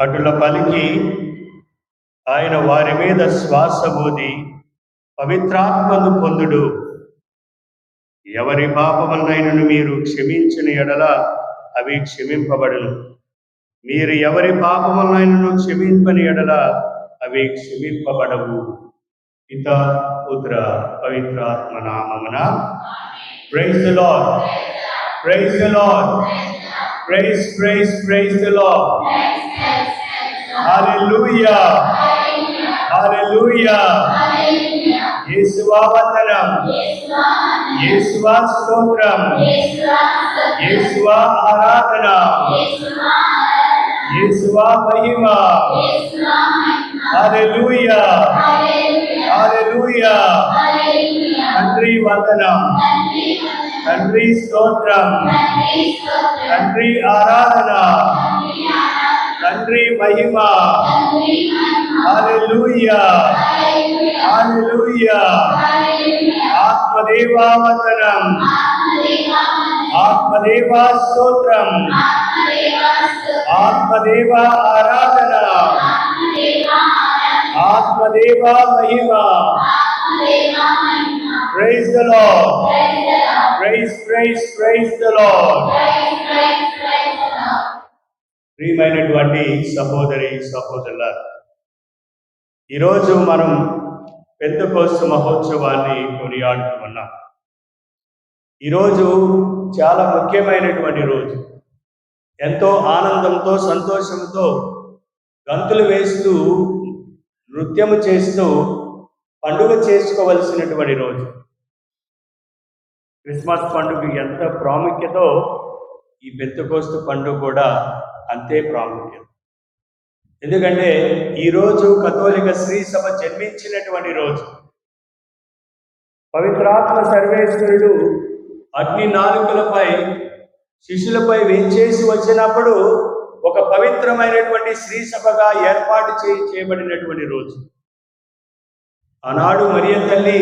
అటుల పలికి ఆయన వారి మీద శ్వాస ఊది పవిత్రాత్మను పొందుడు. ఎవరి పాపములనైనను మీరు క్షమించిన ఎడల అవి క్షమింపబడును. మీరు ఎవరి పాపములనైనను క్షమింపని ఎడల అవి క్షమింపబడవు. పిత పుత్ర పవిత్రాత్మ నామమున. Praise the lord, praise the lord, praise praise praise the lord. Hallelujah, hallelujah. యేసువా వందనం, యేసువా స్తోత్రం, యేసువా ఆరాధన, యేసువా మహిమ. హల్లెలూయా, హల్లెలూయా. తండ్రి వందనం, తండ్రి స్తోత్రం, తండ్రి ఆరాధన, తండ్రి మహిమ. హల్లెలూయా, హల్లెలూయా. ఆత్మదేవా వందనం, ఆత్మదేవా స్తోత్రం, ఆత్మదేవా ఆరాధన, ఆత్మదేవా మహిమ. Praise the lord, praise praise praise the lord. ప్రియమైనటువంటి సహోదరి సహోదరులారా, ఈరోజు మనం పెంతెకోస్తు మహోత్సవాన్ని కొనియాడుతూ ఉన్నాం. ఈరోజు చాలా ముఖ్యమైనటువంటి రోజు. ఎంతో ఆనందంతో సంతోషంతో గంతులు వేస్తూ నృత్యము చేస్తూ పండుగ చేసుకోవలసినటువంటి రోజు. క్రిస్మస్ పండుగ ఎంత ప్రాముఖ్యతో ఈ పెంతెకోస్తు పండుగ కూడా అంతే ప్రాముఖ్యత. ఎందుకంటే ఈరోజు కథోలిక శ్రీ సభ జన్మించినటువంటి రోజు. పవిత్రాత్మ సర్వేశ్వరుడు అగ్ని నాలుకలపై శిష్యులపై వేంచేసి వచ్చినప్పుడు ఒక పవిత్రమైనటువంటి శ్రీ సభగా ఏర్పాటు చేయబడినటువంటి రోజు. ఆనాడు మరియ తల్లి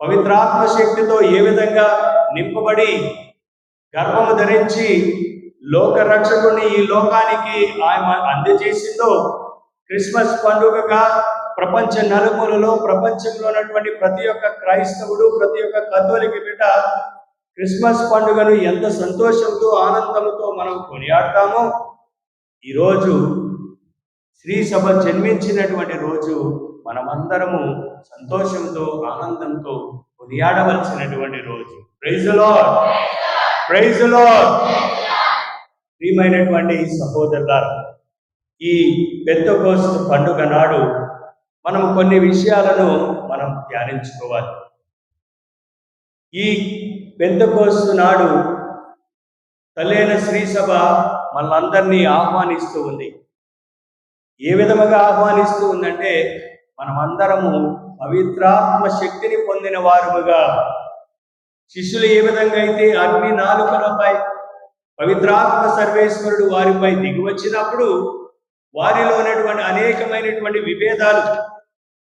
పవిత్రాత్మ శక్తితో ఏ విధంగా నింపబడి గర్భము ధరించి లోక రక్షకుని ఈ లోకానికి ఆయన అందజేసిందో, క్రిస్మస్ పండుగగా ప్రపంచ నలుమూలలో ప్రపంచంలో ఉన్నటువంటి ప్రతి ఒక్క క్రైస్తవుడు, ప్రతి ఒక్క కథోలిక బిడ్డ క్రిస్మస్ పండుగను ఎంత సంతోషంతో ఆనందంతో మనం కొనియాడతామో, ఈరోజు శ్రీ సభ జన్మించినటువంటి రోజు మనమందరము సంతోషంతో ఆనందంతో కొనియాడవలసినటువంటి రోజు. Praise the lord, praise the lord. ప్రియమైనటువంటి సహోదరులారా, ఈ పెంతెకోస్తు పండుగ నాడు మనం కొన్ని విషయాలను మనం ధ్యానించుకోవాలి. ఈ పెంతెకోస్తు నాడు తల్లైన శ్రీ సభ మనలందరినీ ఆహ్వానిస్తూ ఉంది. ఏ విధముగా ఆహ్వానిస్తూ ఉందంటే, మనమందరము పవిత్రాత్మ శక్తిని పొందిన వారుగా, శిష్యులు ఏ విధంగా అయితే అగ్ని నాలుకలపై పవిత్రాత్మ సర్వేశ్వరుడు వారిపై దిగివచ్చినప్పుడు వారిలో ఉన్నటువంటి అనేకమైనటువంటి విభేదాలు,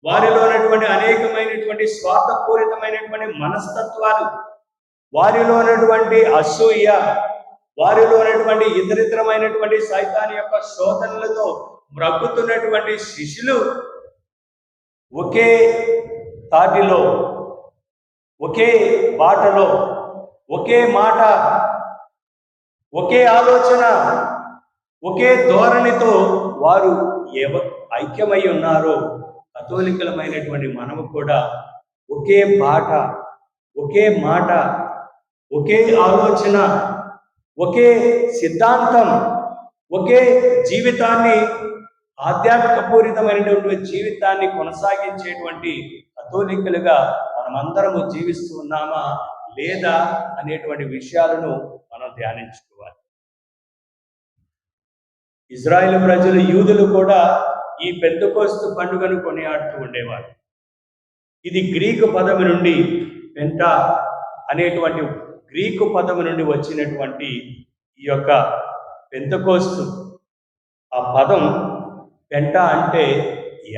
వారిలో ఉన్నటువంటి అనేకమైనటువంటి స్వార్థపూరితమైనటువంటి మనస్తత్వాలు, వారిలో ఉన్నటువంటి అసూయ, వారిలో ఉన్నటువంటి ఇతరితరమైనటువంటి సైతాన్ యొక్క శోధనలతో మ్రగ్గుతున్నటువంటి శిష్యులు ఒకే తాటిలో, ఒకే బాటలో, ఒకే మాట, ఒకే ఆలోచన, ఒకే ధోరణితో వారు ఐక్యమై ఉన్నారో, కథోలికలమైనటువంటి మనము కూడా ఒకే బాట, ఒకే మాట, ఒకే ఆలోచన, ఒకే సిద్ధాంతం, ఒకే జీవితాన్ని, ఆధ్యాత్మిక పూరితమైనటువంటి జీవితాన్ని కొనసాగించేటువంటి కథోలికలుగా మనమందరము జీవిస్తూ ఉన్నామా లేదా అనేటువంటి విషయాలను మనం ధ్యానించుకోవాలి. ఇజ్రాయేలు ప్రజలు, యూదులు కూడా ఈ పెంతెకోస్తు పండుగను కొనియాడుతూ ఉండేవారు. ఇది గ్రీకు పదము నుండి, పెంటా అనేటువంటి గ్రీకు పదము నుండి వచ్చినటువంటి ఈ యొక్క పెంతెకోస్తు, ఆ పదం పెంటా అంటే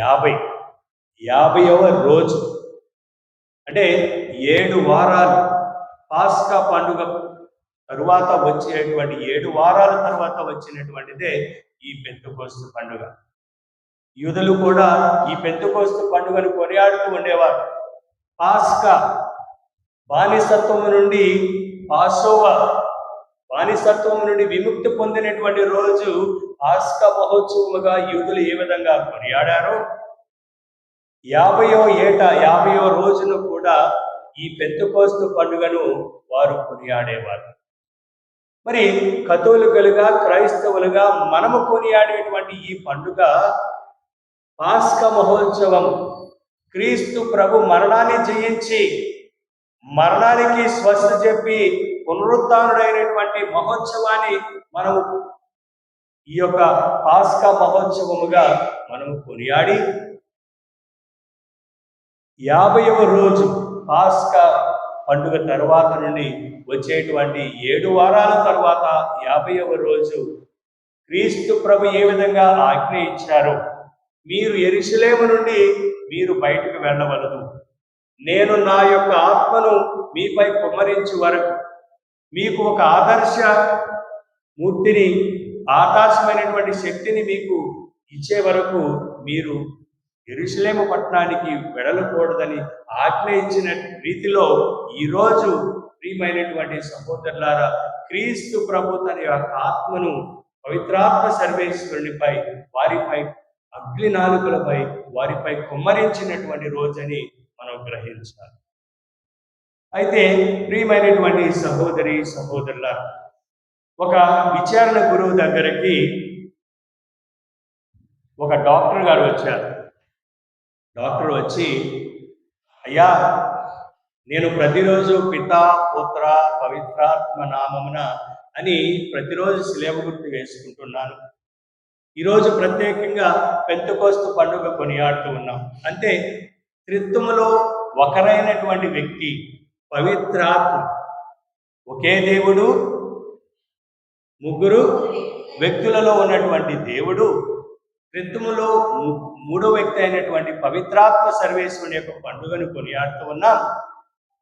50వ రోజు, అంటే 7 వారాలు. పాస్కా పండుగ తరువాత వచ్చేటువంటి 7 వారాల తర్వాత వచ్చినటువంటిదే ఈ పెంతెకోస్తు పండుగ. యూదులు కూడా ఈ పెంతెకోస్తు పండుగను కొనియాడుతూ ఉండేవారు. పాస్కా, బానిసత్వం నుండి పాసోవర్, బానిసత్వం నుండి విముక్తి పొందినటువంటి రోజు పాస్కా మహోత్సవముగా యూదులు ఏ విధంగా కొనియాడారో 50వ ఏట 50వ రోజును కూడా ఈ పెంతెకోస్తు పండుగను వారు కొనియాడేవారు. మరి కథోలికలుగా, క్రైస్తవులుగా మనము కొనియాడేటువంటి ఈ పండుగ పాస్కా మహోత్సవం, క్రీస్తు ప్రభు మరణాన్ని జయించి మరణానికి స్వస్థ చెప్పి పునరుత్థానుడైనటువంటి మహోత్సవాన్ని మనము ఈ యొక్క పాస్కా మహోత్సవముగా మనము కొనియాడి 50వ రోజు పాస్కా పండుగ తర్వాత నుండి వచ్చేటువంటి 7 వారాల తర్వాత 50వ రోజు క్రీస్తు ప్రభు ఏ విధంగా ఆజ్ఞ ఇచ్చారో, మీరు యెరూషలేము నుండి మీరు బయటకు వెళ్ళవలదు, నేను నా యొక్క ఆత్మను మీపై కుమ్మరించు వరకు, మీకు ఒక ఆదర్శ మూర్తిని, ఆదర్శమైనటువంటి శక్తిని మీకు ఇచ్చే వరకు మీరు యెరూషలేము పట్టణానికి వెడలకూడదని ఆజ్ఞ ఇచ్చిన రీతిలో ఈరోజు ప్రియమైనటువంటి సహోదరులారా, క్రీస్తు ప్రభు తన యొక్క ఆత్మను పవిత్రాత్మ సర్వేశ్వరునిపై, వారిపై అగ్ని నాలుకలపై వారిపై కుమ్మరించినటువంటి రోజని మనం గ్రహించాలి. అయితే ప్రియమైనటువంటి సహోదరి సహోదరులారా, ఒక విచారణ గురువు దగ్గరికి ఒక డాక్టర్ గారు వచ్చారు. డాక్టర్ వచ్చి, అయ్యా, నేను ప్రతిరోజు పితా పుత్ర పవిత్రాత్మ నామమున అని ప్రతిరోజు శిలువ గుర్తు వేసుకుంటున్నాను. ఈరోజు ప్రత్యేకంగా పెంతెకోస్తు పండుగ కొనియాడుతూ ఉన్నాం. అంటే త్రిత్వములో ఒకరైనటువంటి వ్యక్తి పవిత్రాత్మ, ఒకే దేవుడు, ముగ్గురు వ్యక్తులలో ఉన్నటువంటి దేవుడు, త్రిత్వములో మూడో వ్యక్తి అయినటువంటి పవిత్రాత్మ సర్వేశ్వరుని యొక్క పండుగను కొనియాడుతూ ఉన్నాం.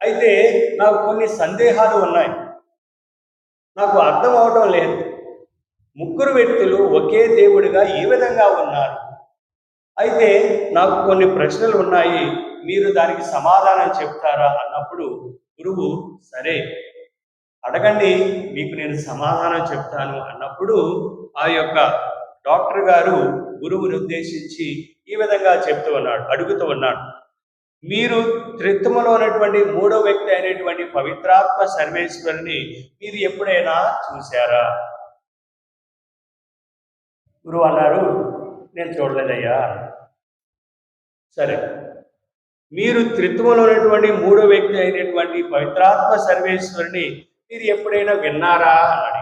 అయితే నాకు కొన్ని సందేహాలు ఉన్నాయి, నాకు అర్థం అవడం లేదు. ముగ్గురు వ్యక్తులు ఒకే దేవుడిగా ఏ విధంగా ఉన్నారు? అయితే నాకు కొన్ని ప్రశ్నలు ఉన్నాయి, మీరు దానికి సమాధానం చెప్తారా అన్నప్పుడు గురువు, సరే అడగండి, మీకు నేను సమాధానం చెప్తాను అన్నప్పుడు ఆ యొక్క డాక్టర్ గారు గురువుని ఉద్దేశించి ఈ విధంగా అడుగుతూ ఉన్నాడు, మీరు త్రిత్వములో ఉన్నటువంటి మూడో వ్యక్తి అయినటువంటి పవిత్రాత్మ సర్వేశ్వరుని మీరు ఎప్పుడైనా చూశారా? గురువు అన్నారు, నేను చూడలేదయ్యా. సరే, మీరు త్రిత్వములో ఉన్నటువంటి మూడో వ్యక్తి అయినటువంటి పవిత్రాత్మ సర్వేశ్వరుని మీరు ఎప్పుడైనా విన్నారా అన్నాడు.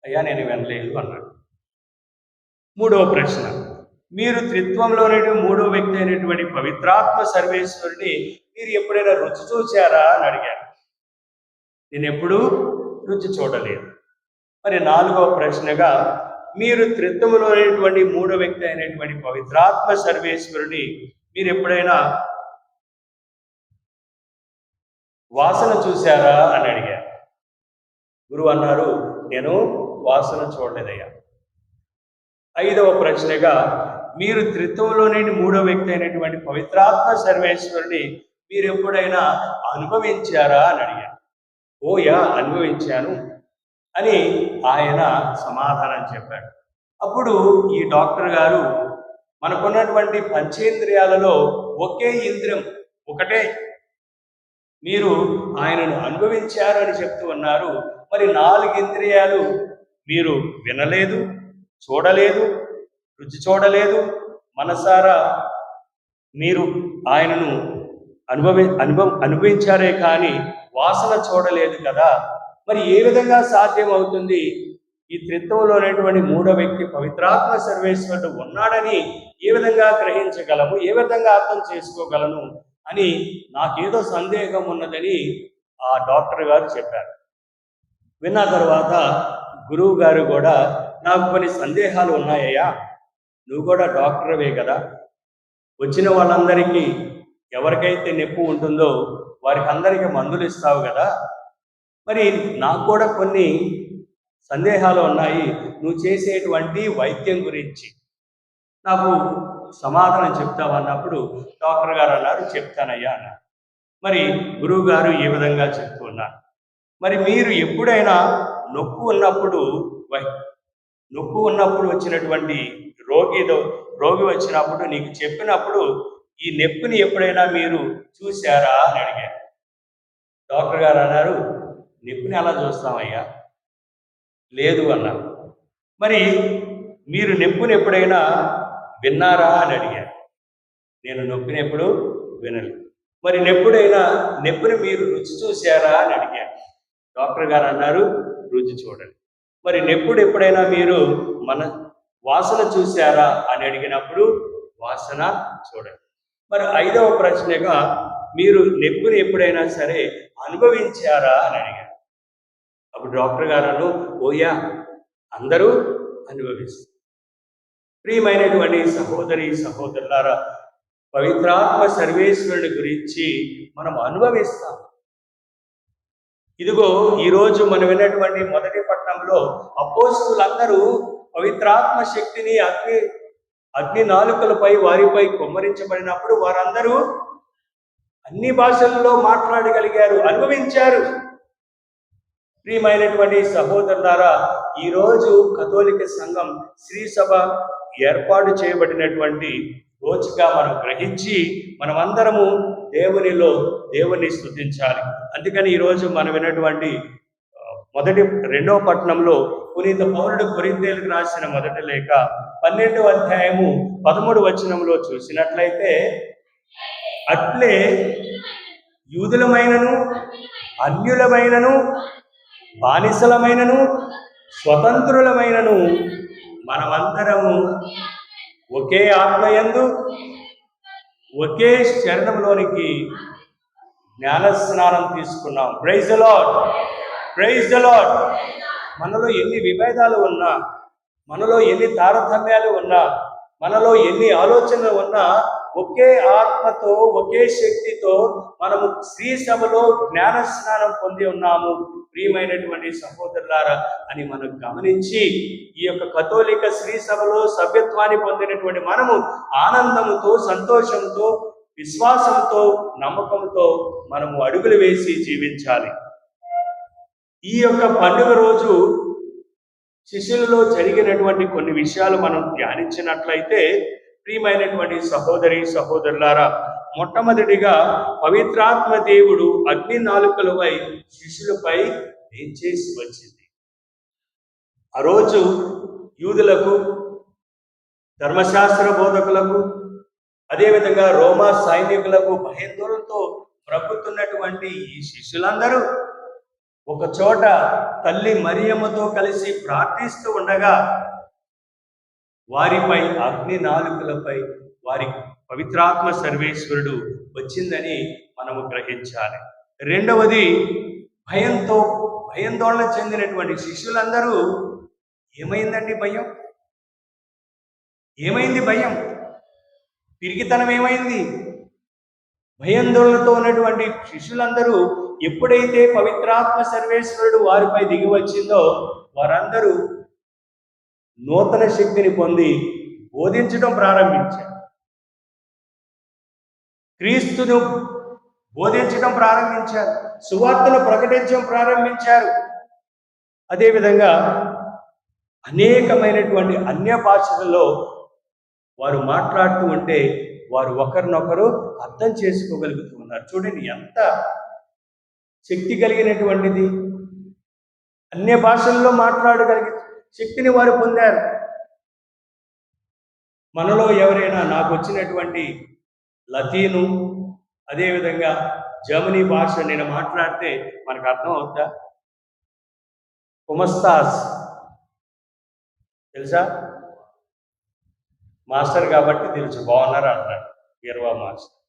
అయ్యా, నేను వినలేదు అన్నాడు. మూడవ ప్రశ్న, మీరు త్రిత్వంలోని మూడో వ్యక్తి అయినటువంటి పవిత్రాత్మ సర్వేశ్వరుని మీరు ఎప్పుడైనా రుచి చూశారా అని అడిగాను. నేను ఎప్పుడూ రుచి చూడలేదు. మరి నాలుగవ ప్రశ్నగా, మీరు త్రిత్వములోనేటువంటి మూడో వ్యక్తి అయినటువంటి పవిత్రాత్మ సర్వేశ్వరుని మీరు ఎప్పుడైనా వాసన చూశారా అని అడిగారు. గురువు అన్నారు, నేను వాసన చూడలేదయ్యా. ఐదవ ప్రశ్నగా, మీరు త్రిత్వంలోని మూడో వ్యక్తి అయినటువంటి పవిత్రాత్మ సర్వేశ్వరుని మీరు ఎప్పుడైనా అనుభవించారా అని అడిగారు. ఓయా, అనుభవించాను అని ఆయన సమాధానం చెప్పాడు. అప్పుడు ఈ డాక్టర్ గారు, మనకున్నటువంటి పంచేంద్రియాలలో ఒకే ఇంద్రియం ఒకటే, మీరు ఆయనను అనుభవించారు అని చెప్తూ ఉన్నారు. మరి 4 ఇంద్రియాలు మీరు వినలేదు, చూడలేదు, రుచి చూడలేదు, మనసారా మీరు ఆయనను అనుభవించారే కానీ వాసన చూడలేదు కదా. మరి ఏ విధంగా సాధ్యం అవుతుంది? ఈ త్రిత్వంలో ఉన్నటువంటి మూడో వ్యక్తి పవిత్రాత్మ సర్వేశ్వరుడు ఉన్నాడని ఏ విధంగా గ్రహించగలము, ఏ విధంగా అర్థం చేసుకోగలను అని నాకేదో సందేహం ఉన్నదని ఆ డాక్టర్ గారు చెప్పారు. విన్న తర్వాత గురువు గారు కూడా, నాకు కొన్ని సందేహాలు ఉన్నాయ్యా, నువ్వు కూడా డాక్టర్వే కదా, వచ్చిన వాళ్ళందరికీ ఎవరికైతే నొప్పి ఉంటుందో వారికి అందరికీ మందులు ఇస్తావు కదా, మరి నాకు కూడా కొన్ని సందేహాలు ఉన్నాయి నువ్వు చేసేటువంటి వైద్యం గురించి, నాకు సమాధానం చెప్తావన్నప్పుడు డాక్టర్ గారు అన్నారు, చెప్తానయ్యా అన్నారు. మరి గురువు గారు ఈ విధంగా చెప్తున్నారు, మరి మీరు ఎప్పుడైనా నొప్పి ఉన్నప్పుడు వచ్చినటువంటి రోగి వచ్చినప్పుడు నీకు చెప్పినప్పుడు ఈ నొప్పిని ఎప్పుడైనా మీరు చూశారా అని అడిగారు. డాక్టర్ గారు అన్నారు, నొప్పిని అలా చూస్తామయ్యా, లేదు అన్నారు. మరి మీరు నొప్పిని ఎప్పుడైనా విన్నారా అని అడిగారు. నేను నొప్పిని ఎప్పుడు వినలేదు. మరి నొప్పిని మీరు రుచి చూశారా అని అడిగారు. డాక్టర్ గారు అన్నారు, రుచి చూడండి. మరి నొప్పుడు ఎప్పుడైనా మీరు మన వాసన చూశారా అని అడిగినప్పుడు వాసన చూడండి. మరి 5వ ప్రశ్నగా మీరు నొప్పిని ఎప్పుడైనా సరే అనుభవించారా అని అడిగారు. అప్పుడు డాక్టర్ గారు ఓయా, అందరూ అనుభవిస్తారు. ప్రియమైనటువంటి సహోదరి సహోదరులారా, పవిత్రాత్మ సర్వేశ్వరుని గురించి మనం అనుభవిస్తాం. ఇదిగో ఈరోజు మనం విన్నటువంటి మొదటి పట్టణంలో అపోస్తులందరూ పవిత్రాత్మ శక్తిని అగ్ని నాలుకలపై వారిపై కుమ్మరించబడినప్పుడు వారందరూ అన్ని భాషల్లో మాట్లాడగలిగారు, అనుభవించారు. ప్రియమైనటువంటి సహోదరులారా, ఈరోజు కథోలిక సంఘం శ్రీ సభ ఏర్పాటు చేయబడినటువంటి రోజుగా మనం గ్రహించి మనమందరము దేవుని స్తుతించాలి. అందుకని ఈరోజు మనం విన్నటువంటి 2వ పట్టణంలో పునీత పౌలుడు కొరింథీయులకు రాసిన మొదటి లేఖ 12వ అధ్యాయము 13వ వచనంలో చూసినట్లయితే, అట్లే యూదులమైనను అన్యులమైనను బానిసలమైనను స్వతంత్రులమైనను మనమందరము ఒకే ఆత్మయందు ఒకే శరణంలోనికి జ్ఞానస్నానం తీసుకున్నాం. Praise the lord, praise the Lord. మనలో ఎన్ని విభేదాలు ఉన్నా, మనలో ఎన్ని తారతమ్యాలు ఉన్నా, మనలో ఎన్ని ఆలోచనలు ఉన్నా, ఒకే ఆత్మతో ఒకే శక్తితో మనము శ్రీ సభలో జ్ఞాన స్నానం పొంది ఉన్నాము ప్రియమైనటువంటి సహోదరులారా అని మనం గమనించి, ఈ యొక్క కథోలిక శ్రీ సభలో సభ్యత్వాన్ని పొందినటువంటి మనము ఆనందంతో, సంతోషంతో, విశ్వాసంతో, నమ్మకంతో మనము అడుగులు వేసి జీవించాలి. ఈ యొక్క పండుగ రోజు శిష్యులలో జరిగినటువంటి కొన్ని విషయాలు మనం ధ్యానించినట్లయితే, ప్రియమైనటువంటి సహోదరి సహోదరులారా, మొట్టమొదటిగా పవిత్రాత్మ దేవుడు అగ్ని నాలుకలపై శిష్యులపై చేసి వచ్చింది. ఆ రోజు యూదులకు, ధర్మశాస్త్ర బోధకులకు, అదేవిధంగా రోమా సైనికులకు భయాందోళనతో బ్రతుకుతున్నటువంటి ఈ శిష్యులందరూ ఒక చోట తల్లి మరియమ్మతో కలిసి ప్రార్థిస్తూ ఉండగా వారిపై అగ్ని నాలుకలపై వారి పవిత్రాత్మ సర్వేశ్వరుడు వచ్చిందని మనము గ్రహించాలి. రెండవది, భయాందోళన చెందినటువంటి శిష్యులందరూ ఏమైందండి భయం? ఏమైంది భయం? పిరికితనం ఏమైంది? భయాందోళనతో ఉన్నటువంటి శిష్యులందరూ ఎప్పుడైతే పవిత్రాత్మ సర్వేశ్వరుడు వారిపై దిగి వచ్చిందో వారందరూ నూతన శక్తిని పొంది బోధించడం ప్రారంభించారు. క్రీస్తును బోధించడం ప్రారంభించారు, సువార్తను ప్రకటించడం ప్రారంభించారు. అదేవిధంగా అనేకమైనటువంటి అన్య భాషలలో వారు మాట్లాడుతూ ఉంటే వారు ఒకరినొకరు అర్థం చేసుకోగలుగుతూ ఉన్నారు. చూడండి ఎంత శక్తి కలిగినటువంటిది. అన్య భాషల్లో మాట్లాడగలిగే శక్తిని వారు పొందారు. మనలో ఎవరైనా నాకు వచ్చినటువంటి లతీను, అదేవిధంగా జర్మనీ భాష నేను మాట్లాడితే మనకు అర్థం అవుతా? కుమస్తాస్ తెలుసా? మాస్టర్ కాబట్టి తెలుసు, బాగున్నారా అంటారు ఇరవా మాస్టర్.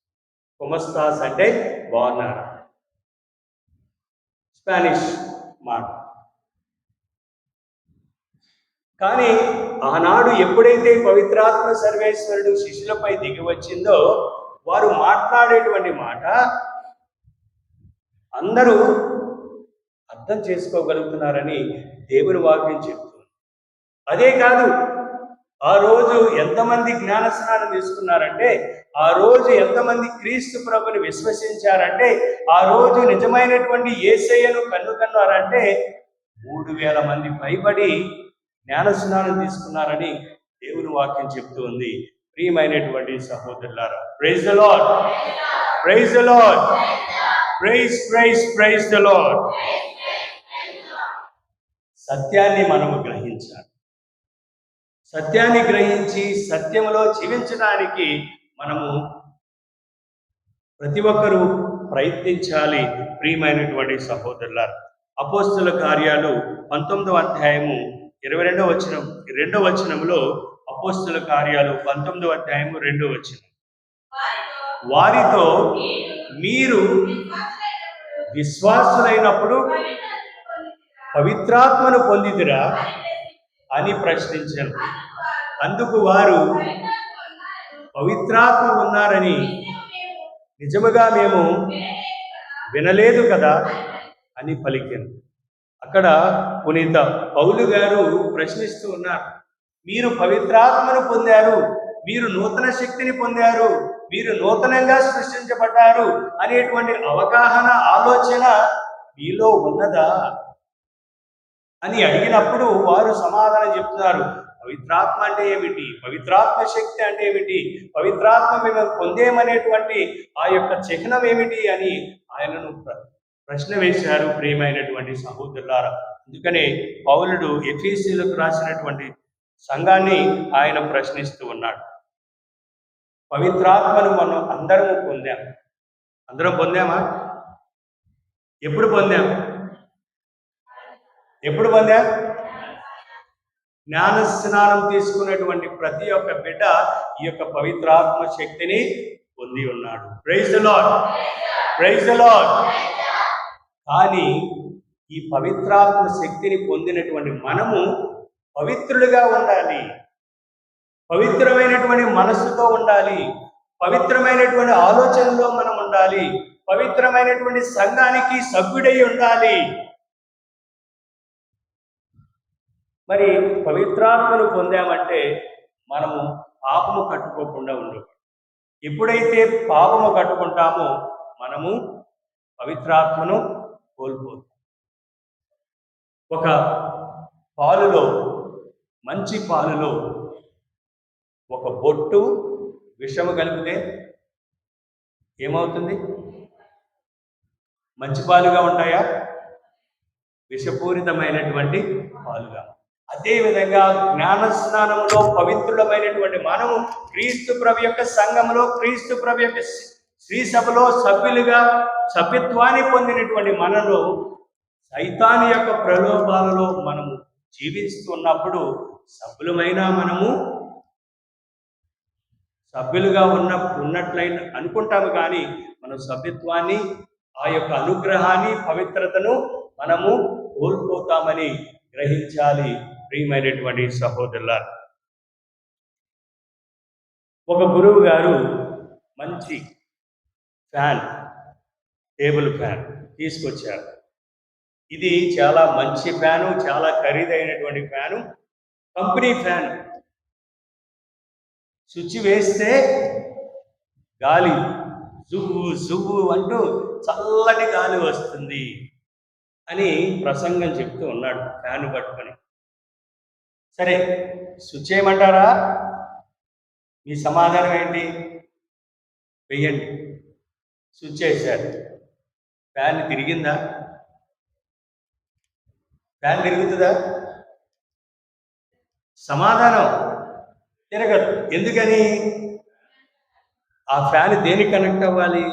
కుమస్తాస్ అంటే బాగున్నారా, స్పానిష్ మాట. కానీ ఆనాడు ఎప్పుడైతే పవిత్రాత్మ సర్వేశ్వరుడు శిష్యులపై దిగి వచ్చిందో వారు మాట్లాడేటువంటి మాట అందరూ అర్థం చేసుకోగలుగుతున్నారని దేవుని వాక్యం చెప్తుంది. అదే కాదు, ఆ రోజు ఎంతమంది జ్ఞాన స్నానం తీసుకున్నారంటే, ఆ రోజు ఎంతమంది క్రీస్తు ప్రభుని విశ్వసించారంటే, ఆ రోజు నిజమైనటువంటి యేసయ్యను కన్నుకన్నారంటే 3,000 మంది పైబడి జ్ఞాన స్నానం తీసుకున్నారని దేవుని వాక్యం చెప్తూ ఉంది. ప్రియమైనటువంటి సహోదరులారా, praise the Lord, praise the Lord, praise praise praise the Lord. సత్యాన్ని మనము గ్రహించాలి. సత్యాన్ని గ్రహించి సత్యములో జీవించడానికి మనము ప్రతి ఒక్కరూ ప్రయత్నించాలి. ప్రియమైనటువంటి సహోదరులారా, అపోస్తల కార్యాలు 19వ అధ్యాయము 22వ వచనంలో, అపోస్తల కార్యాలు 19వ అధ్యాయము 2వ వచనం, వారితో మీరు విశ్వాసులైనప్పుడు పవిత్రాత్మను పొందితిరా అని ప్రశ్నించారు. అందుకు వారు పవిత్రాత్మ ఉన్నారని నిజముగా మేము వినలేదు కదా అని పలికారు. అక్కడ పునీత పౌలు గారు ప్రశ్నిస్తూ ఉన్నారు, మీరు పవిత్రాత్మను పొందారు, మీరు నూతన శక్తిని పొందారు, మీరు నూతనంగా సృష్టించబడ్డారు అనేటువంటి అవగాహన, ఆలోచన మీలో ఉన్నదా అని అడిగినప్పుడు వారు సమాధానం చెప్తున్నారు. పవిత్రాత్మ అంటే ఏమిటి, పవిత్రాత్మ శక్తి అంటే ఏమిటి, పవిత్రాత్మ మేము పొందేమనేటువంటి ఆ యొక్క చిహ్నం ఏమిటి అని ఆయనను ప్రశ్న వేశారు. ప్రియమైనటువంటి సహోదరులారా, అందుకనే పౌలుడు ఎఫెసీయులకు రాసినటువంటి సంఘాన్ని ఆయన ప్రశ్నిస్తూ ఉన్నాడు. పవిత్రాత్మను మనం అందరము పొందాం. అందరం పొందామా? ఎప్పుడు పొందాం? ఎప్పుడు పొందాం? జ్ఞాన స్నానం తీసుకున్నటువంటి ప్రతి ఒక్క బిడ్డ ఈ యొక్క పవిత్రాత్మ శక్తిని పొంది ఉన్నాడు. Praise the lord, praise the Lord. కానీ ఈ పవిత్రాత్మ శక్తిని పొందినటువంటి మనము పవిత్రులుగా ఉండాలి, పవిత్రమైనటువంటి మనస్సుతో ఉండాలి, పవిత్రమైనటువంటి ఆలోచనలో మనం ఉండాలి, పవిత్రమైనటువంటి సంఘానికి సభ్యుడై ఉండాలి. మరి పవిత్రాత్మను పొందామంటే మనము పాపము కట్టుకోకుండా ఉండవు. ఎప్పుడైతే పాపము కట్టుకుంటామో మనము పవిత్రాత్మను కోల్పోతాం. ఒక పాలులో, మంచి పాలులో ఒక బొట్టు విషము కలిపితే ఏమవుతుంది? మంచి పాలుగా ఉంటాయా? విషపూరితమైనటువంటి పాలుగా. అదేవిధంగా జ్ఞాన స్నానంలో పవిత్రులమైనటువంటి మనము క్రీస్తు ప్రభు యొక్క సంఘంలో, క్రీస్తు ప్రభు యొక్క శ్రీ సభలో సభ్యులుగా సభ్యత్వాన్ని పొందినటువంటి మనలో సైతాను యొక్క ప్రలోభాలలో మనము జీవిస్తున్నప్పుడు మనము సభ్యులుగా ఉన్నట్లయిన అనుకుంటాము, కానీ మనం సభ్యత్వాన్ని, ఆ యొక్క అనుగ్రహాన్ని, పవిత్రతను మనము కోల్పోతామని గ్రహించాలి. ప్రియమైనటువంటి సహోదరులారా, ఒక గురువు గారు మంచి ఫ్యాన్, టేబుల్ ఫ్యాన్ తీసుకొచ్చారు. ఇది చాలా మంచి ఫ్యాను, చాలా ఖరీదైనటువంటి ఫ్యాను, కంపెనీ ఫ్యాన్. స్విచ్ వేస్తే గాలి జువ్వు జువ్వు అంటూ చల్లటి గాలి వస్తుంది అని ప్రసంగం చెప్తూ ఉన్నాడు ఫ్యాన్ పట్టుకొని. సరే, స్విచ్ చేయమంటారా? మీ సమాధానం ఏంటి? వెయ్యండి. స్విచ్ వేశారు. ఫ్యాన్ తిరిగిందా? ఫ్యాన్ తిరుగుతుందా? సమాధానం తిరగదు. ఎందుకని? ఆ ఫ్యాన్ దేనికి కనెక్ట్ అవ్వాలి?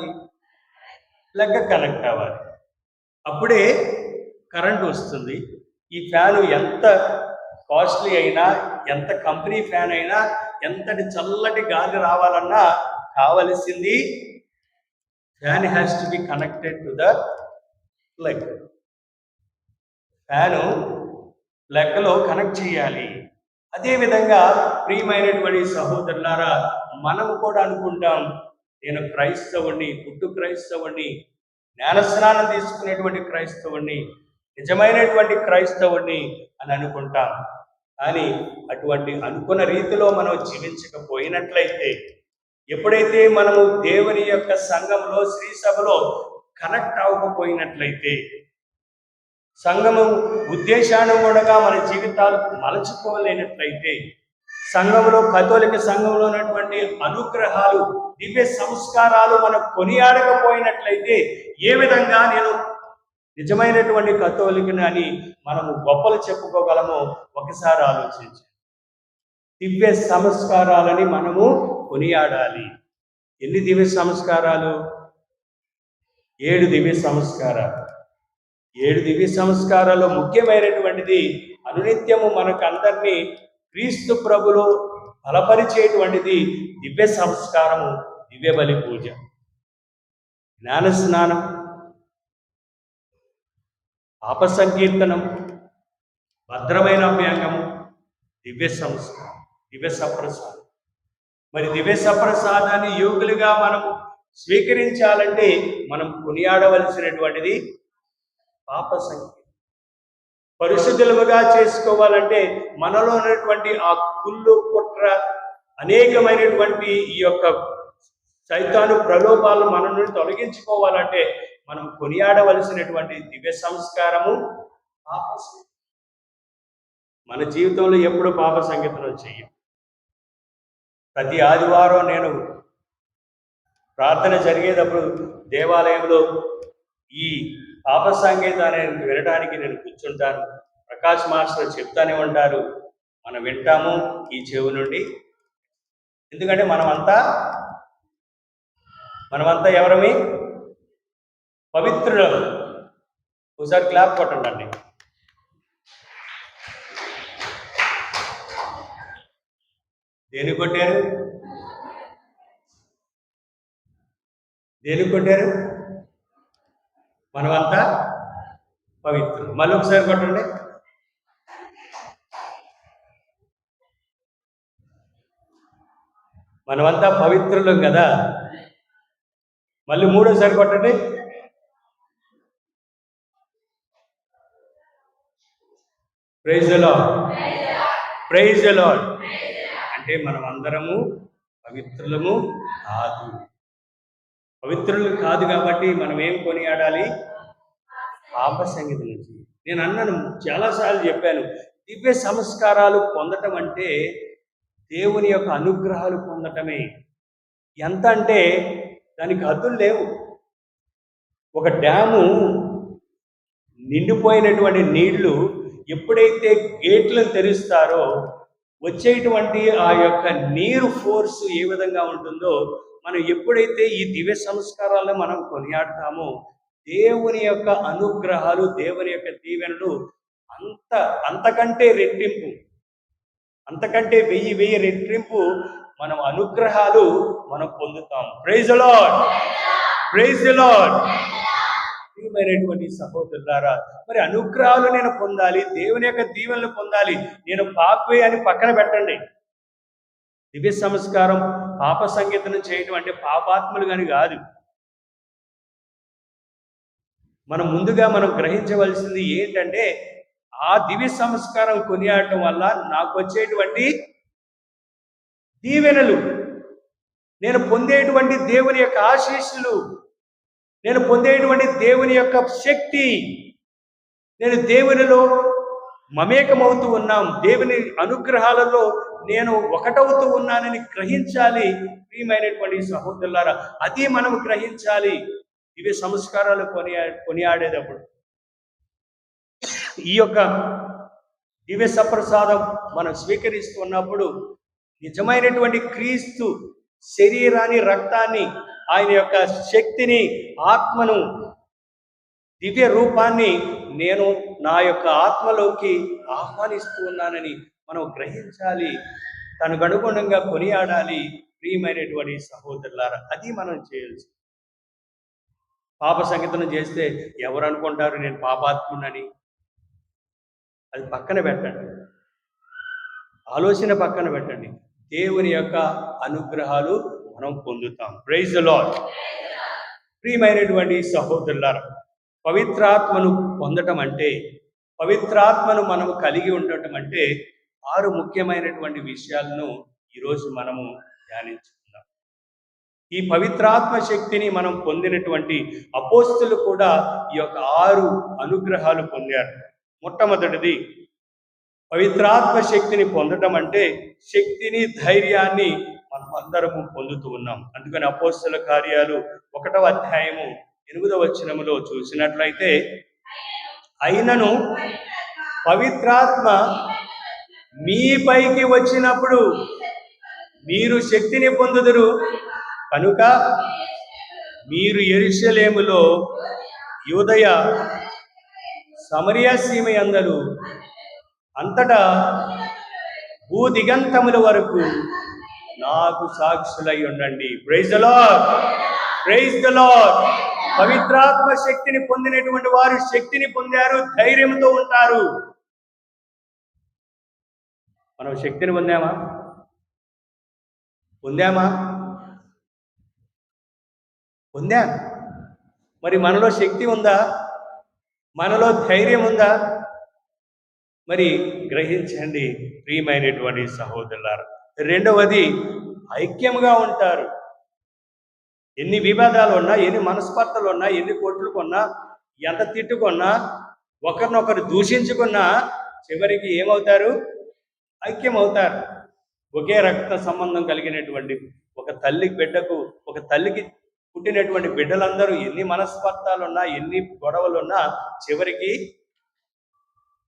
ప్లగ్ కనెక్ట్ అవ్వాలి. అప్పుడే కరెంట్ వస్తుంది. ఈ ఫ్యాను ఎంత కాస్ట్లీ అయినా, ఎంత కంపెనీ ఫ్యాన్ అయినా, ఎంతటి చల్లటి గాలి రావాలన్నా కావలసింది fan has to be connected to the plug. Fan ప్లగ్లో కనెక్ట్ చేయాలి. అదేవిధంగా ప్రియమైనటువంటి సహోదరులారా, మనము కూడా అనుకుంటాం, నేను క్రైస్తవుణ్ణి, పుట్టు క్రైస్తవుణ్ణి, జ్ఞానస్నానం తీసుకునేటువంటి క్రైస్తవుణ్ణి, నిజమైనటువంటి క్రైస్తవుడిని అని అనుకుంటాం. కానీ అటువంటి అనుకున్న రీతిలో మనం జీవించకపోయినట్లయితే, ఎప్పుడైతే మనము దేవుని యొక్క సంఘంలో శ్రీ సభలో కనెక్ట్ అవ్వకపోయినట్లయితే, సంఘము ఉద్దేశానుగుణంగా మన జీవితాలు మలచుకోలేనట్లయితే, సంఘంలో కథోలిక సంఘంలో ఉన్నటువంటి అనుగ్రహాలు, దివ్య సంస్కారాలు మనం కొనియాడకపోయినట్లయితే ఏ విధంగా నేను నిజమైనటువంటి కథోలికని అని మనము గొప్పలు చెప్పుకోగలమో ఒకసారి ఆలోచించండి. దివ్య సంస్కారాలని మనము కొనియాడాలి. ఎన్ని దివ్య సంస్కారాలు? 7 దివ్య సంస్కారాలు. 7 దివ్య సంస్కారాల్లో ముఖ్యమైనటువంటిది అనునిత్యము మనకు అందరినీ క్రీస్తు ప్రభులో బలపరిచేటువంటిది దివ్య సంస్కారము, దివ్య బలి పూజ, జ్ఞాన స్నానం, పాప సంకీర్తనం, భద్రమైన అభ్యంగము, దివ్య సంస్కారం, దివ్య సప్రసాదం. మరి దివ్య సప్రసాదాన్ని యోగులుగా మనము స్వీకరించాలంటే మనం కొనియాడవలసినటువంటిది పాప సంకీర్తనం. పరిశుద్ధులుగా చేసుకోవాలంటే మనలో ఉన్నటువంటి ఆ కుళ్ళు కుట్ర అనేకమైనటువంటి ఈ యొక్క సైతాను ప్రలోభాలను మన నుండి తొలగించుకోవాలంటే మనం కొనియాడవలసినటువంటి దివ్య సంస్కారము పాప సంకీర్తనం. మన జీవితంలో ఎప్పుడు పాప సంకీర్తనం చెయ్యం. ప్రతి ఆదివారం నేను ప్రార్థన జరిగేటప్పుడు దేవాలయంలో ఈ పాప సంగీతాన్ని వినడానికి నేను కూర్చుంటాను. ప్రకాష్ మాస్టర్ చెప్తానే ఉంటారు, మనం వింటాము ఈ చెవి నుండి. ఎందుకంటే మనమంతా ఎవరమి? పవిత్రులు. ఒకసారి క్లాప్ కొట్టండి. దేనికి కొట్టారు? దేనికి కొట్టారు? మనమంతా పవిత్రులు. మళ్ళీ ఒకసారి కొట్టండి. మనమంతా పవిత్రులం కదా. మళ్ళీ మూడోసారి కొట్టండి. Praise the lord, praise the Lord. అంటే మనం అందరము పవిత్రులము కాదు. పవిత్రులు కాదు కాబట్టి మనం ఏం కొనియాడాలి? పాప సంగీతం నుంచి. నేను అన్నాను, చాలాసార్లు చెప్పాను, దివ్య సంస్కారాలు పొందటం అంటే దేవుని యొక్క అనుగ్రహాలు పొందటమే. ఎంత అంటే దానికి హద్దులు లేవు. ఒక డ్యాము నిండిపోయినటువంటి నీళ్లు ఎప్పుడైతే గేట్లను తెరుస్తారో వచ్చేటువంటి ఆ యొక్క నీరు ఫోర్స్ ఏ విధంగా ఉంటుందో, మనం ఎప్పుడైతే ఈ దివ్య సంస్కారాలను మనం కొనియాడతామో దేవుని యొక్క అనుగ్రహాలు, దేవుని యొక్క దీవెనలు అంతకంటే రెట్టింపు, అంతకంటే 1000 రెట్టింపు మనం అనుగ్రహాలు మనం పొందుతాం. Praise the lord, praise the lord. ప్రియమైనటువంటి సహోదరులారా, మరి అనుగ్రహాలు నేను పొందాలి, దేవుని యొక్క దీవెనలు పొందాలి, నేను పాపే అని పక్కన పెట్టండి. దివ్య సంస్కారం పాప సంగీతం చేయడం అంటే పాపాత్ములు కానీ కాదు. మనం ముందుగా గ్రహించవలసింది ఏంటంటే, ఆ దివ్య సంస్కారం కొనియాడటం వల్ల నాకు వచ్చేటువంటి దీవెనలు, నేను పొందేటువంటి దేవుని యొక్క ఆశీస్సులు, నేను పొందేటువంటి దేవుని యొక్క శక్తి, నేను దేవునిలో మమేకమవుతూ ఉన్నాం, దేవుని అనుగ్రహాలలో నేను ఒకటవుతూ ఉన్నానని గ్రహించాలి. ప్రియమైనటువంటి సహోదరులారా, అది మనం గ్రహించాలి దివ్య సంస్కారాలు కొనియాడేటప్పుడు. ఈ యొక్క దివ్య సప్రసాదం మనం స్వీకరిస్తున్నప్పుడు నిజమైనటువంటి క్రీస్తు శరీరాన్ని, రక్తాన్ని, ఆయన యొక్క శక్తిని, ఆత్మను, దివ్య రూపాన్ని నేను నా యొక్క ఆత్మలోకి ఆహ్వానిస్తూ ఉన్నానని మనం గ్రహించాలి. తనకు అనుగుణంగా కొనియాడాలి. ప్రియమైనటువంటి సహోదరులారా, అది మనం చేయాల్సి. పాప సంగీతం చేస్తే ఎవరు అనుకుంటారు నేను పాపాత్మునని? అది పక్కన పెట్టండి, ఆలోచన పక్కన పెట్టండి. దేవుని యొక్క అనుగ్రహాలు మనం పొందుతాం. Praise the lord. ప్రియమైనటువంటి సహోదరులారా, పవిత్రాత్మను పొందటం అంటే, పవిత్రాత్మను మనము కలిగి ఉండటం అంటే 6 ముఖ్యమైనటువంటి విషయాలను ఈరోజు మనము ధ్యానించుకుందాం. ఈ పవిత్రాత్మ శక్తిని మనం పొందినటువంటి అపోస్తులు కూడా ఈ యొక్క 6 అనుగ్రహాలు పొందారు. మొట్టమొదటిది పవిత్రాత్మ శక్తిని పొందటం అంటే శక్తిని, ధైర్యాన్ని మనం అందరము పొందుతూ ఉన్నాం. అందుకని అపోస్తుల కార్యాలు 1వ అధ్యాయము 8వ వచనములో చూసినట్లయితే, అయినను పవిత్రాత్మ మీపైకి వచ్చినప్పుడు మీరు శక్తిని పొందుదురు, కనుక మీరు యెరూషలేములో, యూదయ, సమరయ సీమయందరు అంతటా భూదిగంతముల వరకు నాకు సాక్షులై ఉండండి. Praise the Lord, praise the Lord. పవిత్రాత్మ శక్తిని పొందినటువంటి వారు శక్తిని పొందారు, ధైర్యంతో ఉంటారు. మనం శక్తిని పొందామా? పొందాం. మరి మనలో శక్తి ఉందా? మనలో ధైర్యం ఉందా? మరి గ్రహించండి ప్రియమైనటువంటి సహోదరులారా. రెండవది ఐక్యంగా ఉంటారు. ఎన్ని వివాదాలు ఉన్నా, ఎన్ని మనస్పర్ధలు ఉన్నా, ఎన్ని కొట్లుకున్నా, ఎంత తిట్టుకున్నా, ఒకరినొకరు దూషించుకున్నా చివరికి ఏమవుతారు? ఐక్యమవుతారు. ఒకే రక్త సంబంధం కలిగినటువంటి ఒక తల్లికి పుట్టినటువంటి బిడ్డలందరూ ఎన్ని మనస్పర్ధలున్నా, ఎన్ని గొడవలున్నా చివరికి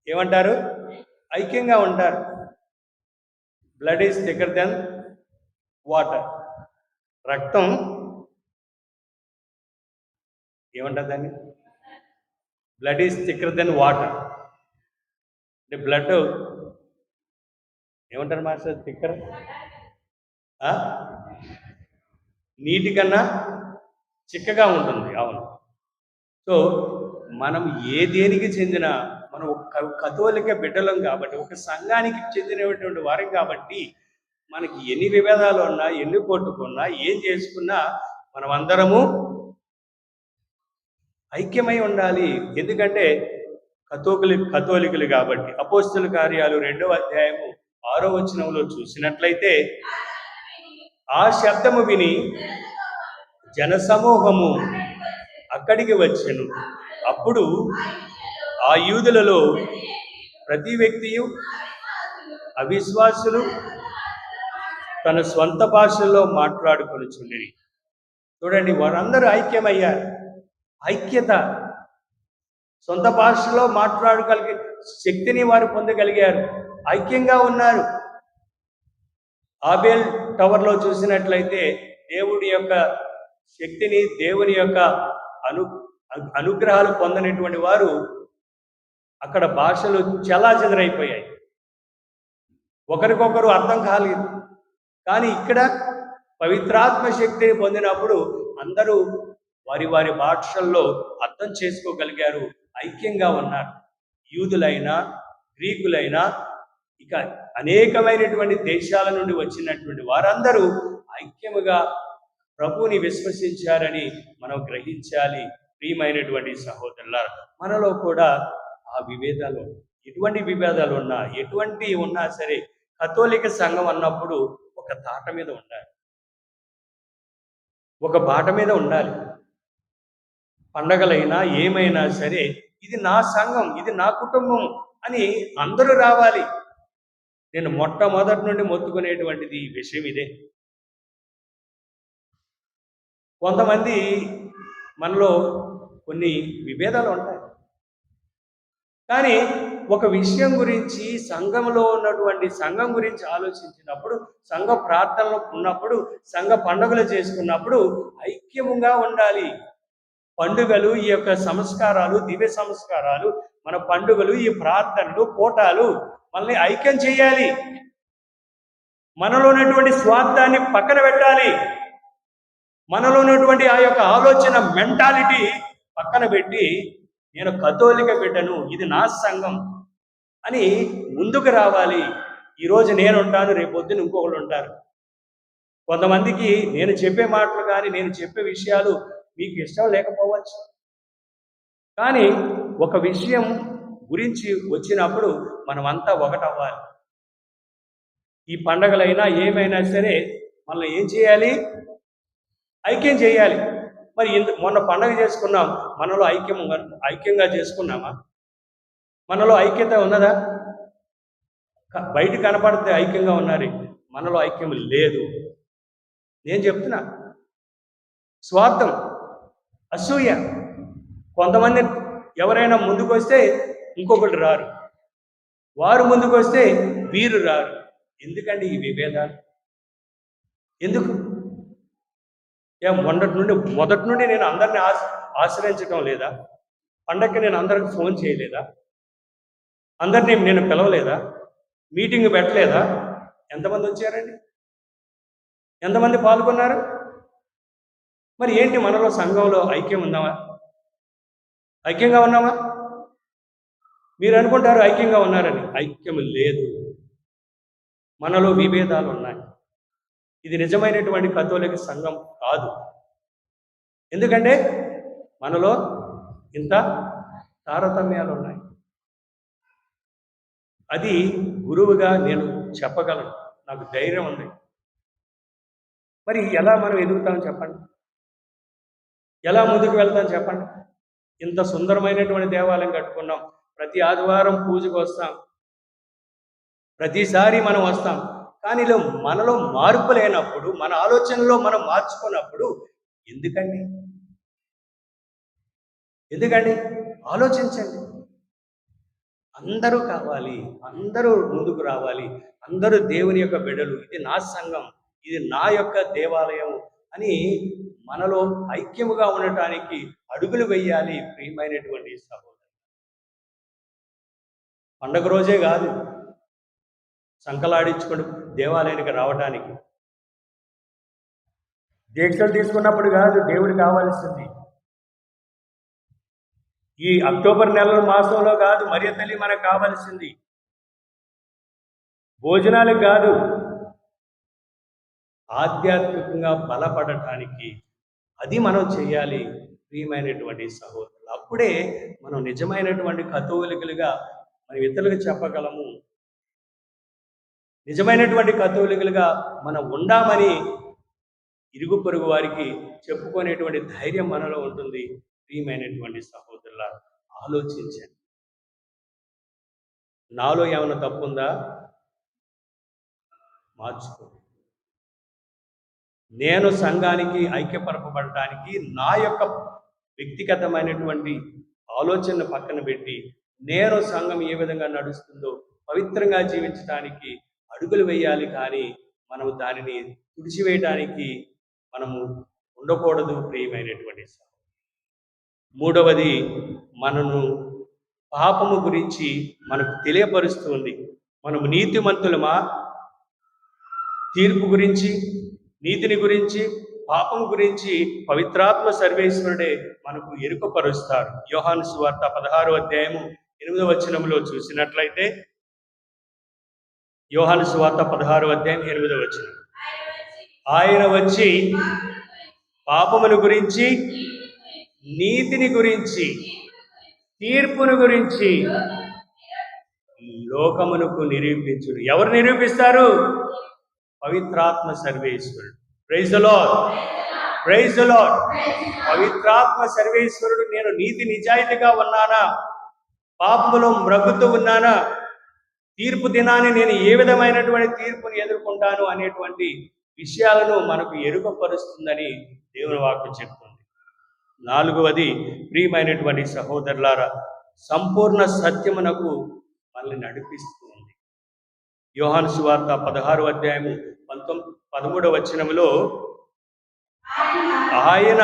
ఏమంటారు? ఐక్యంగా ఉంటారు. Blood is thicker then water. రక్తం ఏమంటారు దాన్ని? Blood is thicker then water. అంటే బ్లడ్ ఏమంటారు మాస్టర్? థిక్కర్, నీటి కన్నా చిక్కగా ఉంటుంది. అవును. సో మనం దేనికి చెందిన, మనం కథోలిక బిడ్డలం కాబట్టి, ఒక సంఘానికి చెందినటువంటి వారం కాబట్టి, మనకి ఎన్ని విభేదాలు ఉన్నా, ఎన్ని కొట్టుకున్నా, ఏం చేసుకున్నా మనం అందరము ఐక్యమై ఉండాలి. ఎందుకంటే కథోలికులు కాబట్టి. అపోస్తుల కార్యాలు 2వ అధ్యాయము 6వ వచనంలో చూసినట్లయితే, ఆ శబ్దము విని జనసమూహము అక్కడికి వచ్చెను. అప్పుడు ఆ యూదులలో ప్రతి వ్యక్తియు అవిశ్వాసులు తన స్వంత భాషల్లో మాట్లాడుకొనుచుండిరి. చూడండి, వారందరూ ఐక్యమయ్యారు. ఐక్యత, సొంత భాషలో మాట్లాడగలిగే శక్తిని వారు పొందగలిగారు. ఐక్యంగా ఉన్నారు. ఆబేల్ టవర్లో చూసినట్లయితే దేవుడి యొక్క శక్తిని, దేవుని యొక్క అనుగ్రహాలు పొందనటువంటి వారు అక్కడ భాషలు చెల్లాచెదరైపోయాయి. ఒకరికొకరు అర్థం కాలేదు. కానీ ఇక్కడ పవిత్రాత్మ శక్తిని పొందినప్పుడు అందరూ వారి వారి భాషల్లో అర్థం చేసుకోగలిగారు, ఐక్యంగా ఉన్నారు. యూదులైనా, గ్రీకులైనా, ఇక అనేకమైనటువంటి దేశాల నుండి వచ్చినటువంటి వారందరూ ఐక్యముగా ప్రభువుని విశ్వసించారని మనం గ్రహించాలి. ప్రియమైనటువంటి సహోదరులారా, మనలో కూడా ఆ విభేదాలు, ఎటువంటి విభేదాలు ఉన్నా, ఎటువంటి ఉన్నా సరే, కథోలిక సంఘం అన్నప్పుడు ఒక తాట మీద ఉండాలి, ఒక బాట మీద ఉండాలి. పండగలైనా ఏమైనా సరే, ఇది నా సంఘం, ఇది నా కుటుంబం అని అందరూ రావాలి. నేను మొట్టమొదటి నుండి మొత్తుకునేటువంటిది ఈ విషయం ఇదే. కొంతమంది మనలో కొన్ని విభేదాలు ఉంటాయి, కానీ ఒక విషయం గురించి, సంఘంలో ఉన్నటువంటి సంఘం గురించి ఆలోచించినప్పుడు, సంఘ ప్రార్థనలు ఉన్నప్పుడు, సంఘ పండుగలు చేసుకున్నప్పుడు ఐక్యముగా ఉండాలి. పండుగలు, ఈ యొక్క సంస్కారాలు, దివ్య సంస్కారాలు, మన పండుగలు, ఈ ప్రార్థనలు, కోటాలు మనల్ని ఐక్యం చేయాలి. మనలో ఉన్నటువంటి స్వార్థాన్ని పక్కన పెట్టాలి. మనలో ఉన్నటువంటి ఆ యొక్క ఆలోచన, మెంటాలిటీ పక్కన పెట్టి, నేను కథోలిక బిడ్డను, ఇది నా సంఘం అని ముందుకు రావాలి. ఈరోజు నేను ఉంటాను, రేపొద్దున ఇంకొకరు ఉంటారు. కొంతమందికి నేను చెప్పే మాటలు కానీ, నేను చెప్పే విషయాలు మీకు ఇష్టం లేకపోవచ్చు. కానీ ఒక విషయం గురించి వచ్చినప్పుడు మనమంతా ఒకటవ్వాలి. ఈ పండగలైనా ఏమైనా సరే మనం ఏం చేయాలి? ఐక్యం చేయాలి. మరి మొన్న పండగ చేసుకున్నాం, మనలో ఐక్యంగా చేసుకున్నామా? మనలో ఐక్యత ఉన్నదా? బయట కనపడితే ఐక్యంగా ఉన్నారు, మనలో ఐక్యం లేదు. నేను చెప్తున్నా, స్వార్థం, అసూయ. కొంతమంది ఎవరైనా ముందుకు వస్తే ఇంకొకరు రారు, వారు ముందుకు వస్తే వీరు రారు. ఎందుకండి ఈ విభేదాలు? ఎందుకు? మొదటి నుండి నేను అందరిని ఆశ్రయించడం లేదా? పండగకి నేను అందరికి ఫోన్ చేయలేదా? అందరినీ నేను పిలవలేదా? మీటింగ్ పెట్టలేదా? ఎంతమంది వచ్చారండి? ఎంతమంది పాల్గొన్నారు? మరి ఏంటి, మనలో సంఘంలో ఐక్యం ఉన్నామా? ఐక్యంగా ఉన్నామా? మీరు అనుకుంటారు ఐక్యంగా ఉన్నారని. ఐక్యం లేదు, మనలో విభేదాలు ఉన్నాయి. ఇది నిజమైనటువంటి కథోలిక సంఘం కాదు. ఎందుకంటే మనలో ఇంత తారతమ్యాలు ఉన్నాయి. అది గురువుగా నేను చెప్పగలను, నాకు ధైర్యం ఉంది. మరి ఎలా మనం ఎదుగుతాం చెప్పండి? ఎలా ముందుకు వెళ్తాం చెప్పండి? ఇంత సుందరమైనటువంటి దేవాలయం కట్టుకున్నాం, ప్రతి ఆదివారం పూజకు వస్తాం, ప్రతిసారి మనం వస్తాం. కానీ మనలో మార్పు లేనప్పుడు, మన ఆలోచనలో మనం మార్చుకున్నప్పుడు ఎందుకండి? ఆలోచించండి. అందరూ కావాలి, అందరూ ముందుకు రావాలి, అందరూ దేవుని యొక్క బిడ్డలు, ఇది నా సంఘం, ఇది నా యొక్క దేవాలయం అని మనలో ఐక్యముగా ఉండటానికి అడుగులు వేయాలి. ప్రియమైనటువంటి సహోదరు, పండగ రోజే కాదు సంకలాడించుకుంటూ దేవాలయానికి రావడానికి, దీక్షలు తీసుకున్నప్పుడు కాదు దేవుడు కావాల్సింది. ఈ అక్టోబర్ నెల మాసంలో కాదు మరియ తల్లి మనకు కావాల్సింది. భోజనాలకు కాదు, ఆధ్యాత్మికంగా బలపడటానికి. అది మనం చేయాలి ప్రియమైనటువంటి సహోదరులు. అప్పుడే మనం నిజమైనటువంటి కథోలికులుగా మనం ఇతరులకు చెప్పగలము. నిజమైనటువంటి కథోలికులుగా మనం ఉండామని ఇరుగు పొరుగు వారికి చెప్పుకునేటువంటి ధైర్యం మనలో ఉంటుంది. ప్రియమైనటువంటి సహోదరుల, ఆలోచించండి. నాలో ఏమైనా తప్పుందా? మార్చుకో. నేను సంఘానికి ఐక్యపరపబడటానికి నా యొక్క వ్యక్తిగతమైనటువంటి ఆలోచనను పక్కన పెట్టి, నేను సంఘం ఏ విధంగా నడుస్తుందో పవిత్రంగా జీవించడానికి అడుగులు వేయాలి. కానీ మనము దానిని తుడిచివేయడానికి మనము ఉండకూడదు. ప్రియమైనటువంటి మూడవది, మనను పాపము గురించి మనకు తెలియపరుస్తుంది. మనము నీతిమంతులమా? తీర్పు గురించి, నీతిని గురించి, పాపం గురించి పవిత్రాత్మ సర్వేశ్వరుడే మనకు ఎరుకపరుస్తారు. యోహాను సువార్త 16వ అధ్యాయము 8వ వచనంలో చూసినట్లయితే, యోహాను సువార్త 16వ అధ్యాయం 8వ వచనం, ఆయన వచ్చి పాపమును గురించి, నీతిని గురించి, తీర్పును గురించి లోకమునకు నిరూపించుడు. ఎవరు నిరూపిస్తారు? పవిత్రాత్మ సర్వేశ్వరుడు. Praise the lord, praise the Lord. పవిత్రాత్మ సర్వేశ్వరుడు నేను నీతి నిజాయితీగా ఉన్నానా, పాపములో మ్రగ్గుతూ ఉన్నానా, తీర్పు దినాన్ని నేను ఏ విధమైనటువంటి తీర్పుని ఎదుర్కొంటాను అనేటువంటి విషయాలను మనకు ఎరుకపరుస్తుందని దేవుని వాక్యం చెప్తుంది. నాలుగవది, ప్రియమైనటువంటి సహోదరులారా, సంపూర్ణ సత్యమునకు మనల్ని నడిపిస్తుంది. యోహాను సువార్త 16వ అధ్యాయము 13వ వచనములో, ఆయన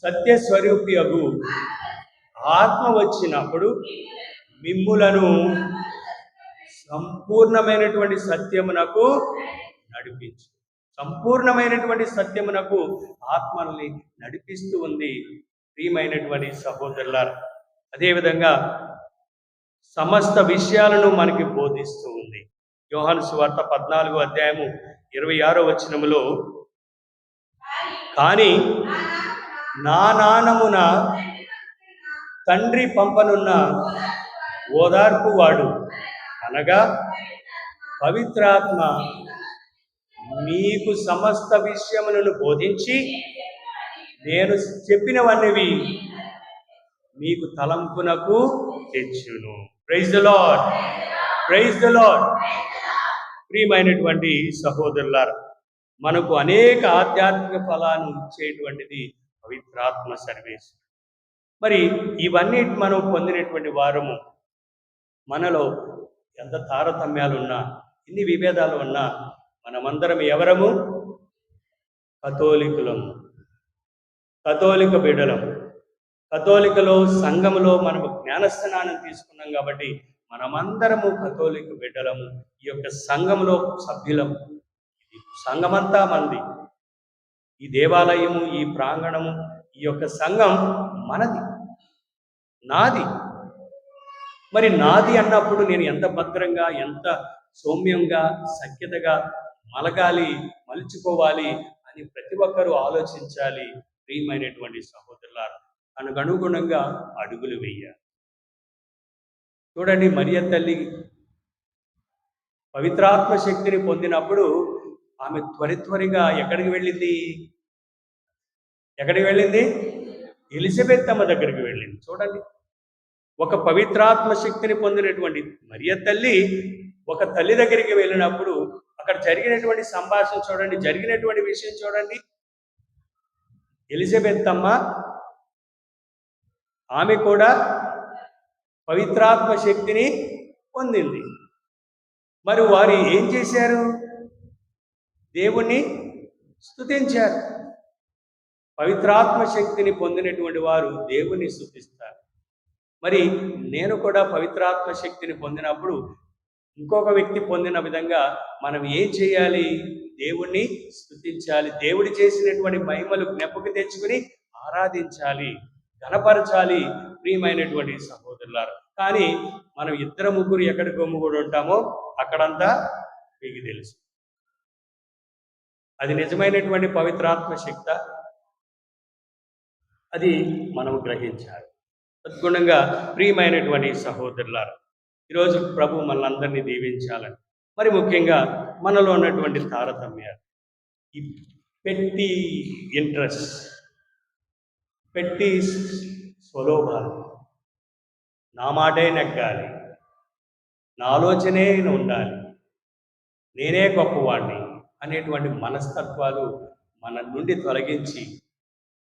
సత్యస్వరూపియగు ఆత్మ వచ్చినప్పుడు మిమ్ములను సంపూర్ణమైనటువంటి సత్యమునకు నడిపించు. సంపూర్ణమైనటువంటి సత్యమునకు ఆత్మల్ని నడిపిస్తూ ఉంది. ప్రియమైనటువంటి సహోదరులారా, అదేవిధంగా సమస్త విషయాలను మనకి బోధిస్తూ ఉంది. యోహాను సువార్త 14వ అధ్యాయము 26వ వచనములో, కానీ నా నామమున తండ్రి పంపనున్న ఓదార్పు వాడు అనగా పవిత్రాత్మ మీకు సమస్త విషయములను బోధించి నేను చెప్పినవన్నీ మీకు తలంపునకు తెచ్చును. Praise the lord, praise the lord. ప్రియమైనటువంటి సహోదరులారా, మనకు అనేక ఆధ్యాత్మిక ఫలాలను ఇచ్చేటువంటిది పవిత్రాత్మ సర్వీస్. మరి ఇవన్నీ మనం పొందినటువంటి వారము, మనలో ఎంత తారతమ్యాలు ఉన్నా, ఎన్ని విభేదాలు ఉన్నా, మనమందరం ఎవరము? కథోలికులము, కథోలిక బిడ్డలం. కథోలికలో సంఘములో మనము జ్ఞానస్నానం తీసుకున్నాం కాబట్టి మనమందరము కథోలిక బిడ్డలము. ఈ యొక్క సంఘములో సభ్యులము. సంఘమంతా మంది. ఈ దేవాలయము, ఈ ప్రాంగణము, ఈ యొక్క సంఘం మనది, నాది. మరి నాది అన్నప్పుడు నేను ఎంత భద్రంగా, ఎంత సౌమ్యంగా, సఖ్యతగా మలుచుకోవాలి అని ప్రతి ఒక్కరూ ఆలోచించాలి. ప్రియమైనటువంటి సహోదరులారా, తనకు అనుగుణంగా అడుగులు వేయాలి. చూడండి, మరియ తల్లి పవిత్రాత్మ శక్తిని పొందినప్పుడు ఆమె త్వరిగా ఎక్కడికి వెళ్ళింది? ఎలిజబెత్ అమ్మ దగ్గరికి వెళ్ళింది. చూడండి, ఒక పవిత్రాత్మ శక్తిని పొందినటువంటి మరియ తల్లి ఒక తల్లి దగ్గరికి వెళ్ళినప్పుడు అక్కడ జరిగినటువంటి సంభాషణ చూడండి, జరిగినటువంటి విషయం చూడండి. ఎలిజబెత్ అమ్మ ఆమె కూడా పవిత్రాత్మ శక్తిని పొందింది. మరి వారు ఏం చేశారు? దేవుణ్ణి స్తుతించారు. పవిత్రాత్మ శక్తిని పొందినటువంటి వారు దేవుణ్ణి స్తుతిస్తారు. మరి నేను కూడా పవిత్రాత్మ శక్తిని పొందినప్పుడు ఇంకొక వ్యక్తి పొందిన విధంగా మనం ఏం చేయాలి? దేవుణ్ణి స్తుతించాలి. దేవుడు చేసినటువంటి మహిమలు జ్ఞాపకం తెచ్చుకుని ఆరాధించాలి, ఘనపరచాలి. ప్రియమైనటువంటి సహోదరులారా, కానీ మనం ఇద్దరు ముగ్గురు ఎక్కడ గుమ్ముగూడి ఉంటామో అక్కడంతా మీకు తెలుసు. అది నిజమైనటువంటి పవిత్రాత్మ శక్తి. అది మనం గ్రహించాలి. తద్గుణంగా ప్రియమైనటువంటి సహోదరులారా, ఈరోజు ప్రభు మనందరినీ దీవించాలని, మరి ముఖ్యంగా మనలో ఉన్నటువంటి తారతమ్యాలు, ఈ పెట్టి ఇంట్రెస్ట్, పెట్టి స్వలోభాలు, నా మాటే నెగ్గాలి, నా ఆలోచనే ఉండాలి, నేనే గొప్పవాడిని అనేటువంటి మనస్తత్వాలు మన నుండి తొలగించి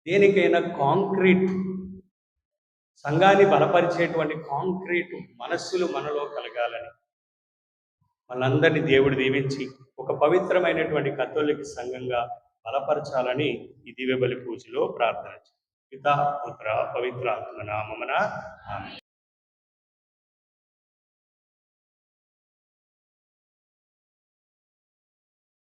దేనికైనా కాంక్రీట్, సంఘాన్ని బలపరిచేటువంటి కాంక్రీట్ మనస్సులు మనలో కలగాలని మనందరినీ దేవుడు దీవించి ఒక పవిత్రమైనటువంటి కథోలిక సంఘంగా బలపరచాలని ఈ దివ్య బలి పూజలో ప్రార్థన. పితా పుత్ర పవిత్రాత్మ నామమున ఆమేన్.